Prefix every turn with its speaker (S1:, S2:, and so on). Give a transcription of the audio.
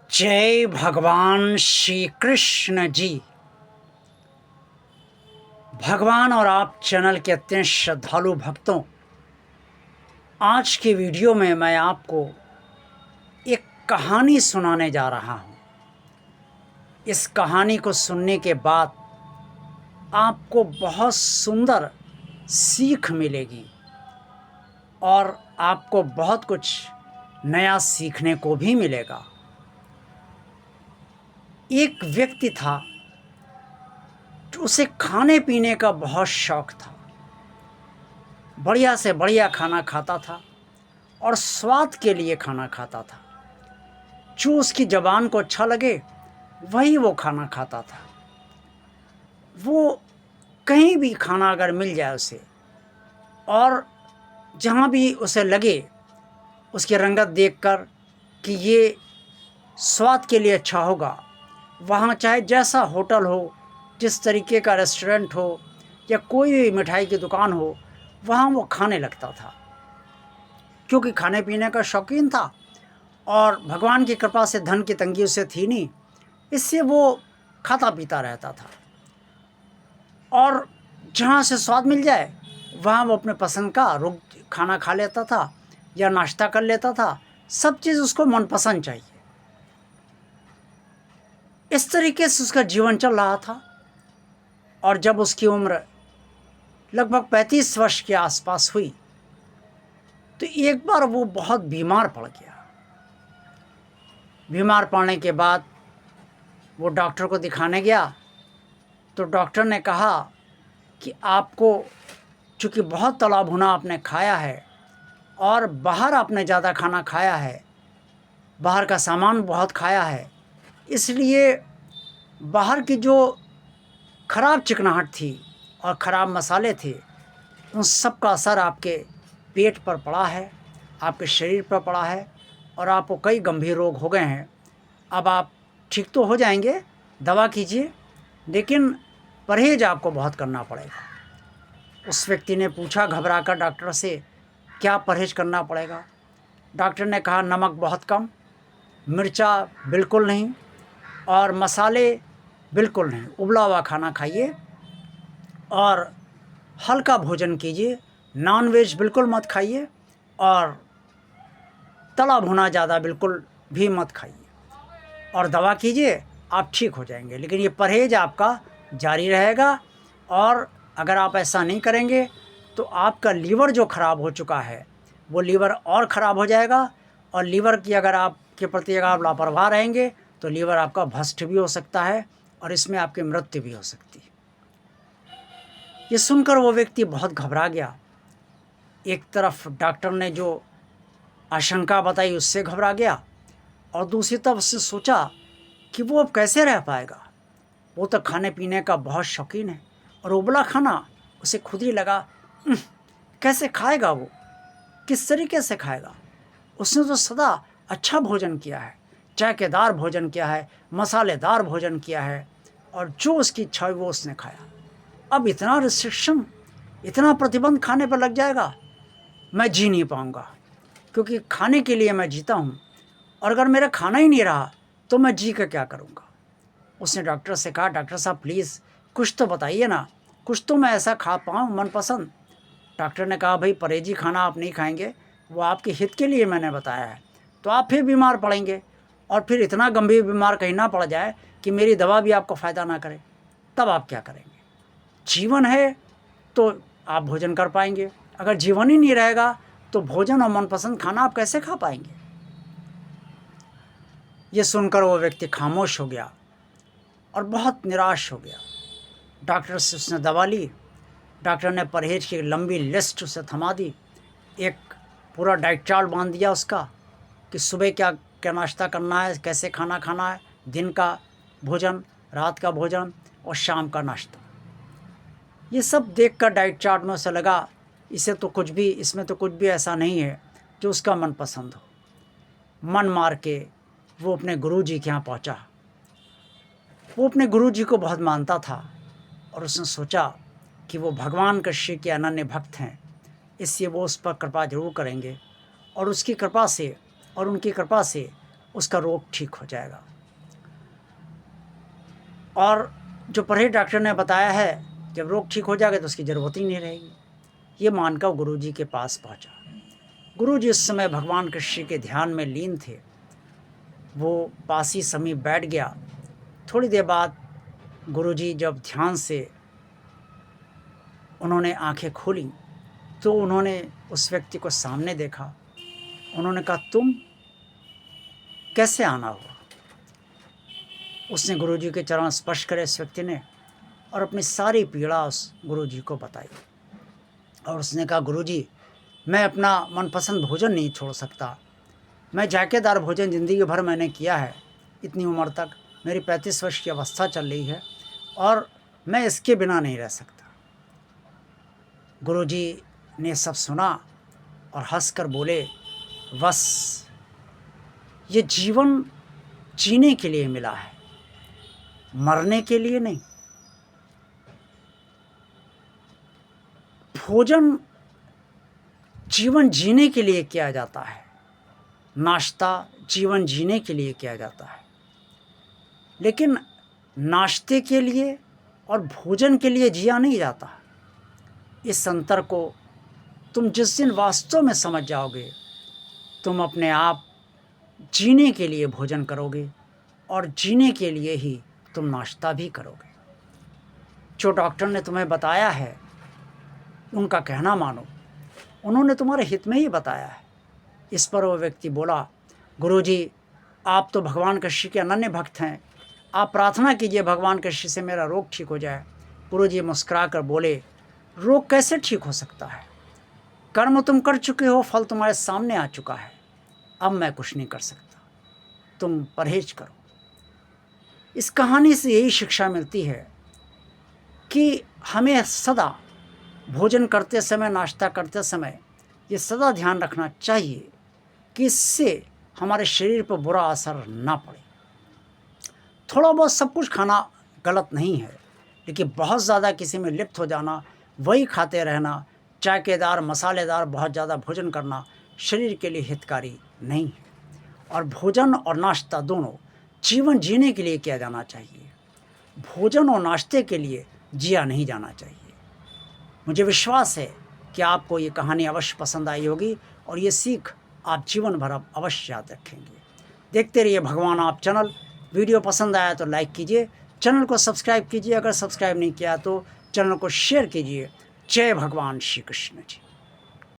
S1: जय भगवान श्री कृष्ण जी। भगवान और आप चैनल के अत्यंत श्रद्धालु भक्तों, आज की वीडियो में मैं आपको एक कहानी सुनाने जा रहा हूँ। इस कहानी को सुनने के बाद आपको बहुत सुंदर सीख मिलेगी और आपको बहुत कुछ नया सीखने को भी मिलेगा। एक व्यक्ति था, उसे खाने पीने का बहुत शौक था। बढ़िया से बढ़िया खाना खाता था और स्वाद के लिए खाना खाता था। जो उसकी ज़बान को अच्छा लगे वही वो खाना खाता था। वो कहीं भी खाना अगर मिल जाए उसे, और जहाँ भी उसे लगे उसकी रंगत देखकर कि ये स्वाद के लिए अच्छा होगा, वहाँ चाहे जैसा होटल हो, जिस तरीके का रेस्टोरेंट हो या कोई भी मिठाई की दुकान हो, वहाँ वो खाने लगता था, क्योंकि खाने पीने का शौकीन था और भगवान की कृपा से धन की तंगी उसे थी नहीं, इससे वो खाता पीता रहता था। और जहाँ से स्वाद मिल जाए वहाँ वो अपने पसंद का रुक खाना खा लेता था या नाश्ता कर लेता था। सब चीज़ उसको मनपसंद चाहिए। इस तरीके से उसका जीवन चल रहा था। और जब उसकी उम्र लगभग 35 वर्ष के आसपास हुई तो एक बार वो बहुत बीमार पड़ गया। बीमार पड़ने के बाद वो डॉक्टर को दिखाने गया तो डॉक्टर ने कहा कि आपको, चूँकि बहुत तला भुना आपने खाया है और बाहर आपने ज़्यादा खाना खाया है, बाहर का सामान बहुत खाया है, इसलिए बाहर की जो खराब चिकनाहट थी और ख़राब मसाले थे, उन सब का असर आपके पेट पर पड़ा है, आपके शरीर पर पड़ा है और आपको कई गंभीर रोग हो गए हैं। अब आप ठीक तो हो जाएंगे, दवा कीजिए, लेकिन परहेज आपको बहुत करना पड़ेगा। उस व्यक्ति ने पूछा घबरा कर डॉक्टर से, क्या परहेज करना पड़ेगा? डॉक्टर ने कहा नमक बहुत कम, मिर्चा बिल्कुल नहीं और मसाले बिल्कुल नहीं। उबला हुआ खाना खाइए और हल्का भोजन कीजिए। नॉन वेज बिल्कुल मत खाइए और तला भुना ज़्यादा बिल्कुल भी मत खाइए और दवा कीजिए, आप ठीक हो जाएंगे। लेकिन ये परहेज आपका जारी रहेगा और अगर आप ऐसा नहीं करेंगे तो आपका लीवर जो ख़राब हो चुका है वो लीवर और ख़राब हो जाएगा। और लीवर की अगर आपके प्रति अगर आप लापरवाह रहेंगे तो लीवर आपका भ्रष्ट भी हो सकता है और इसमें आपकी मृत्यु भी हो सकती है। ये सुनकर वो व्यक्ति बहुत घबरा गया। एक तरफ डॉक्टर ने जो आशंका बताई उससे घबरा गया और दूसरी तरफ उससे सोचा कि वो अब कैसे रह पाएगा। वो तो खाने पीने का बहुत शौकीन है और उबला खाना उसे खुद ही लगा, कैसे खाएगा वो, किस तरीके से खाएगा। उसने तो सदा अच्छा भोजन किया है, जायकेदार भोजन किया है, मसालेदार भोजन किया है और जो उसकी इच्छा हुई वो उसने खाया। अब इतना रिस्ट्रिक्शन, इतना प्रतिबंध खाने पर लग जाएगा, मैं जी नहीं पाऊँगा, क्योंकि खाने के लिए मैं जीता हूँ और अगर मेरा खाना ही नहीं रहा तो मैं जी कर क्या करूँगा। उसने डॉक्टर से कहा, डॉक्टर साहब प्लीज़ कुछ तो बताइए ना, कुछ तो मैं ऐसा खा पाऊँ मनपसंद। डॉक्टर ने कहा, भाई परहेजी खाना आप नहीं खाएंगे, वो आपके हित के लिए मैंने बताया है, तो आप फिर बीमार पड़ेंगे और फिर इतना गंभीर बीमार कहीं ना पड़ जाए कि मेरी दवा भी आपको फ़ायदा ना करे, तब आप क्या करेंगे। जीवन है तो आप भोजन कर पाएंगे, अगर जीवन ही नहीं रहेगा तो भोजन और मनपसंद खाना आप कैसे खा पाएंगे। ये सुनकर वो व्यक्ति खामोश हो गया और बहुत निराश हो गया। डॉक्टर से उसने दवा ली, डॉक्टर ने परहेज की लंबी लिस्ट उसे थमा दी, एक पूरा डाइट चार्ट बांध दिया उसका कि सुबह क्या क्या नाश्ता करना है, कैसे खाना खाना है, दिन का भोजन, रात का भोजन और शाम का नाश्ता। ये सब देखकर डाइट चार्ट में उसे लगा इसमें तो कुछ भी ऐसा नहीं है जो उसका मनपसंद हो। मन मार के वो अपने गुरुजी के यहाँ पहुँचा। वो अपने गुरुजी को बहुत मानता था और उसने सोचा कि वो भगवान कृष्ण के अनन्य भक्त हैं, इसलिए वो उस पर कृपा जरूर करेंगे और उसकी कृपा से और उनकी कृपा से उसका रोग ठीक हो जाएगा। और जो परहेज डॉक्टर ने बताया है, जब रोग ठीक हो जाएगा तो उसकी ज़रूरत ही नहीं रहेगी। ये मानकर गुरुजी के पास पहुंचा। गुरुजी उस समय भगवान कृष्ण के ध्यान में लीन थे। वो पास ही समीप बैठ गया। थोड़ी देर बाद गुरुजी जब ध्यान से उन्होंने आंखें खोली तो उन्होंने उस व्यक्ति को सामने देखा। उन्होंने कहा, तुम कैसे आना हुआ? उसने गुरुजी के चरण स्पर्श करे इस व्यक्ति ने, और अपनी सारी पीड़ा उस गुरुजी को बताई। और उसने कहा, गुरुजी, मैं अपना मनपसंद भोजन नहीं छोड़ सकता। मैं जायकेदार भोजन ज़िंदगी भर मैंने किया है। इतनी उम्र तक मेरी 35 वर्ष की अवस्था चल रही है और मैं इसके बिना नहीं रह सकता। गुरुजी ने सब सुना और हंसकर बोले, बस ये जीवन जीने के लिए मिला है, मरने के लिए नहीं। भोजन जीवन जीने के लिए किया जाता है, नाश्ता जीवन जीने के लिए किया जाता है, लेकिन नाश्ते के लिए और भोजन के लिए जिया नहीं जाता। इस अंतर को तुम जिस दिन वास्तव में समझ जाओगे, तुम अपने आप जीने के लिए भोजन करोगे और जीने के लिए ही तुम नाश्ता भी करोगे। जो डॉक्टर ने तुम्हें बताया है उनका कहना मानो, उन्होंने तुम्हारे हित में ही बताया है। इस पर वो व्यक्ति बोला, गुरुजी, आप तो भगवान कृष्ण के अनन्य भक्त हैं, आप प्रार्थना कीजिए भगवान कृष्ण से मेरा रोग ठीक हो जाए। गुरुजी मुस्कुरा कर बोले, रोग कैसे ठीक हो सकता है? कर्म तुम कर चुके हो, फल तुम्हारे सामने आ चुका है, अब मैं कुछ नहीं कर सकता, तुम परहेज करो। इस कहानी से यही शिक्षा मिलती है कि हमें सदा भोजन करते समय, नाश्ता करते समय ये सदा ध्यान रखना चाहिए कि इससे हमारे शरीर पर बुरा असर ना पड़े। थोड़ा बहुत सब कुछ खाना गलत नहीं है, लेकिन बहुत ज़्यादा किसी में लिप्त हो जाना, वही खाते रहना, जायकेदार मसालेदार बहुत ज़्यादा भोजन करना शरीर के लिए हितकारी नहीं है। और भोजन और नाश्ता दोनों जीवन जीने के लिए किया जाना चाहिए, भोजन और नाश्ते के लिए जिया नहीं जाना चाहिए। मुझे विश्वास है कि आपको ये कहानी अवश्य पसंद आई होगी और ये सीख आप जीवन भर अवश्य याद रखेंगे। देखते रहिए भगवान आप चैनल। वीडियो पसंद आया तो लाइक कीजिए, चैनल को सब्सक्राइब कीजिए, अगर सब्सक्राइब नहीं किया तो चैनल को शेयर कीजिए। जय भगवान श्री कृष्ण जी।